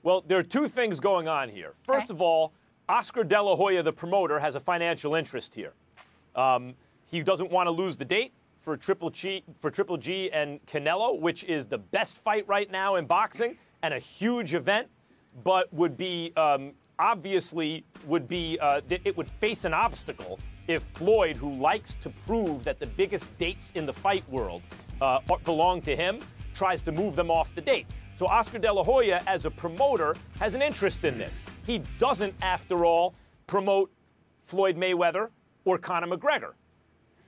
Well, there are two things going on here. First of all, Oscar De La Hoya, the promoter, has a financial interest here. He doesn't want to lose the date for Triple G and Canelo, which is the best fight right now in boxing and a huge event, but would be it would face an obstacle if Floyd, who likes to prove that the biggest dates in the fight world belong to him, tries to move them off the date. So Oscar De La Hoya, as a promoter, has an interest in this. He doesn't, after all, promote Floyd Mayweather or Conor McGregor.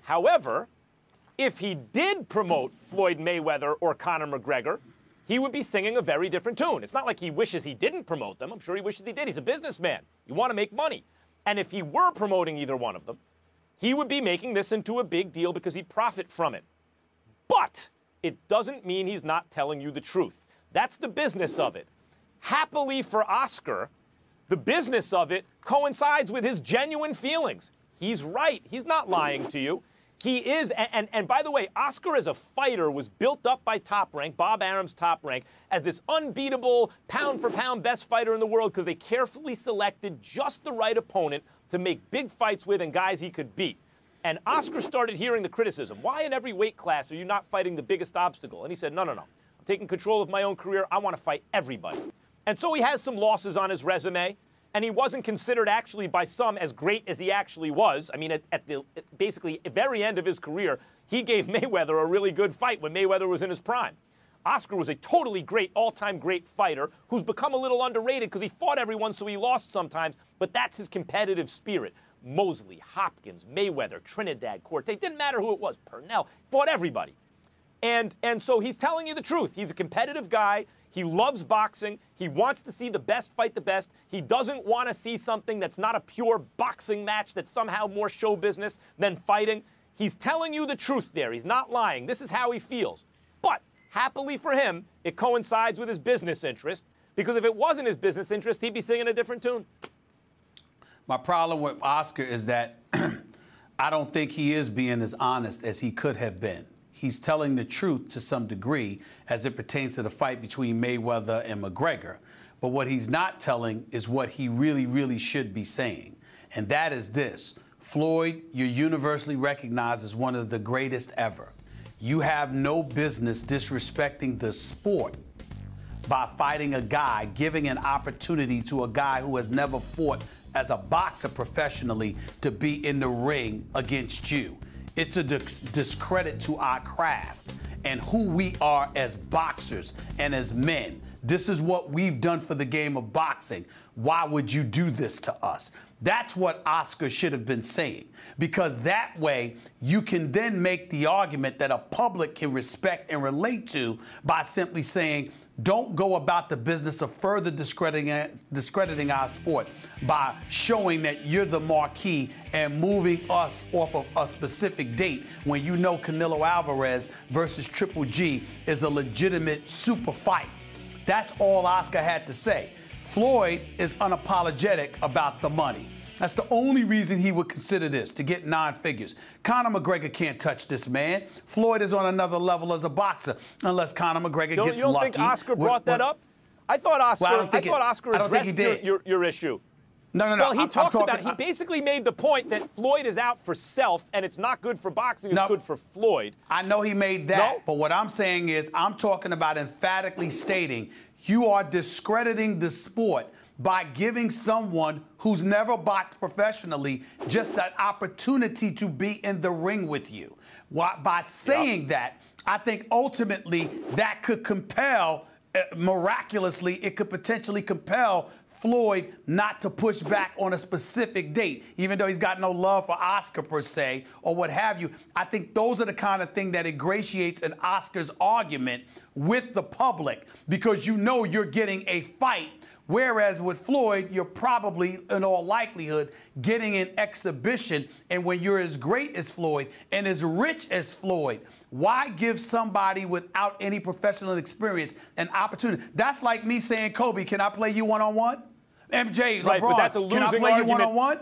However, if he did promote Floyd Mayweather or Conor McGregor, he would be singing a very different tune. It's not like he wishes he didn't promote them. I'm sure he wishes he did. He's a businessman. You want to make money. And if he were promoting either one of them, he would be making this into a big deal because he'd profit from it. But it doesn't mean he's not telling you the truth. That's the business of it. Happily for Oscar, the business of it coincides with his genuine feelings. He's right. He's not lying to you. He is, and by the way, Oscar as a fighter was built up by Top Rank, Bob Arum's Top Rank, as this unbeatable pound-for-pound best fighter in the world because they carefully selected just the right opponent to make big fights with and guys he could beat. And Oscar started hearing the criticism. Why in every weight class are you not fighting the biggest obstacle? And he said, no. I'm taking control of my own career. I want to fight everybody. And so he has some losses on his resume. And he wasn't considered actually by some as great as he actually was. I mean, at the basically very end of his career, he gave Mayweather a really good fight when Mayweather was in his prime. Oscar was a totally great, all-time great fighter who's become a little underrated because he fought everyone, so he lost sometimes, but that's his competitive spirit. Mosley, Hopkins, Mayweather, Trinidad, Cortez, didn't matter who it was, Purnell, fought everybody. And so he's telling you the truth. He's a competitive guy. He loves boxing. He wants to see the best fight the best. He doesn't want to see something that's not a pure boxing match that's somehow more show business than fighting. He's telling you the truth there. He's not lying. This is how he feels. But happily for him, it coincides with his business interest, because if it wasn't his business interest, he'd be singing a different tune. My problem with Oscar is that I don't think he is being as honest as he could have been. He's telling the truth to some degree as it pertains to the fight between Mayweather and McGregor. But what he's not telling is what he really, really should be saying. And that is this. Floyd, you're universally recognized as one of the greatest ever. You have no business disrespecting the sport by fighting a guy, giving an opportunity to a guy who has never fought as a boxer professionally to be in the ring against you. It's a discredit to our craft and who we are as boxers and as men. This is what we've done for the game of boxing. Why would you do this to us? That's what Oscar should have been saying, because that way you can then make the argument that a public can respect and relate to by simply saying, don't go about the business of further discrediting our sport by showing that you're the marquee and moving us off of a specific date when you know Canelo Alvarez versus Triple G is a legitimate super fight. That's all Oscar had to say. Floyd is unapologetic about the money. That's the only reason he would consider this, to get 9 figures. Conor McGregor can't touch this man. Floyd is on another level as a boxer, unless Conor McGregor gets lucky. You don't think Oscar brought that up? I thought Oscar addressed your issue. No. Well, he talked about it. He basically made the point that Floyd is out for self, and it's not good for boxing, it's good for Floyd. I know he made that, but what I'm saying is I'm talking about emphatically stating you are discrediting the sport by giving someone who's never boxed professionally just that opportunity to be in the ring with you. By saying that, I think ultimately that could compel, miraculously, it could potentially compel Floyd not to push back on a specific date, even though he's got no love for Oscar per se, or what have you. I think those are the kind of thing that ingratiates an Oscar's argument with the public, because you know you're getting a fight. Whereas with Floyd, you're probably, in all likelihood, getting an exhibition. And when you're as great as Floyd and as rich as Floyd, why give somebody without any professional experience an opportunity? That's like me saying, Kobe, can I play you one-on-one? MJ, right, LeBron, but that's a losing can I play argument. you one-on-one?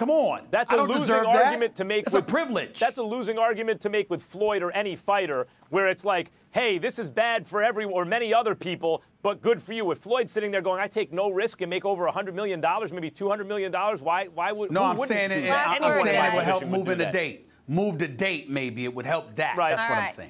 Come on. That's I a don't losing deserve argument that. to make. It's a privilege. That's a losing argument to make with Floyd or any fighter, where it's like, hey, this is bad for everyone or many other people, but good for you. With Floyd sitting there going, I take no risk and make over $100 million, maybe $200 million. Why would? No, I'm saying it. I'm saying it would help move in the that? date. Move the date, maybe it would help that. Right. That's what I'm saying.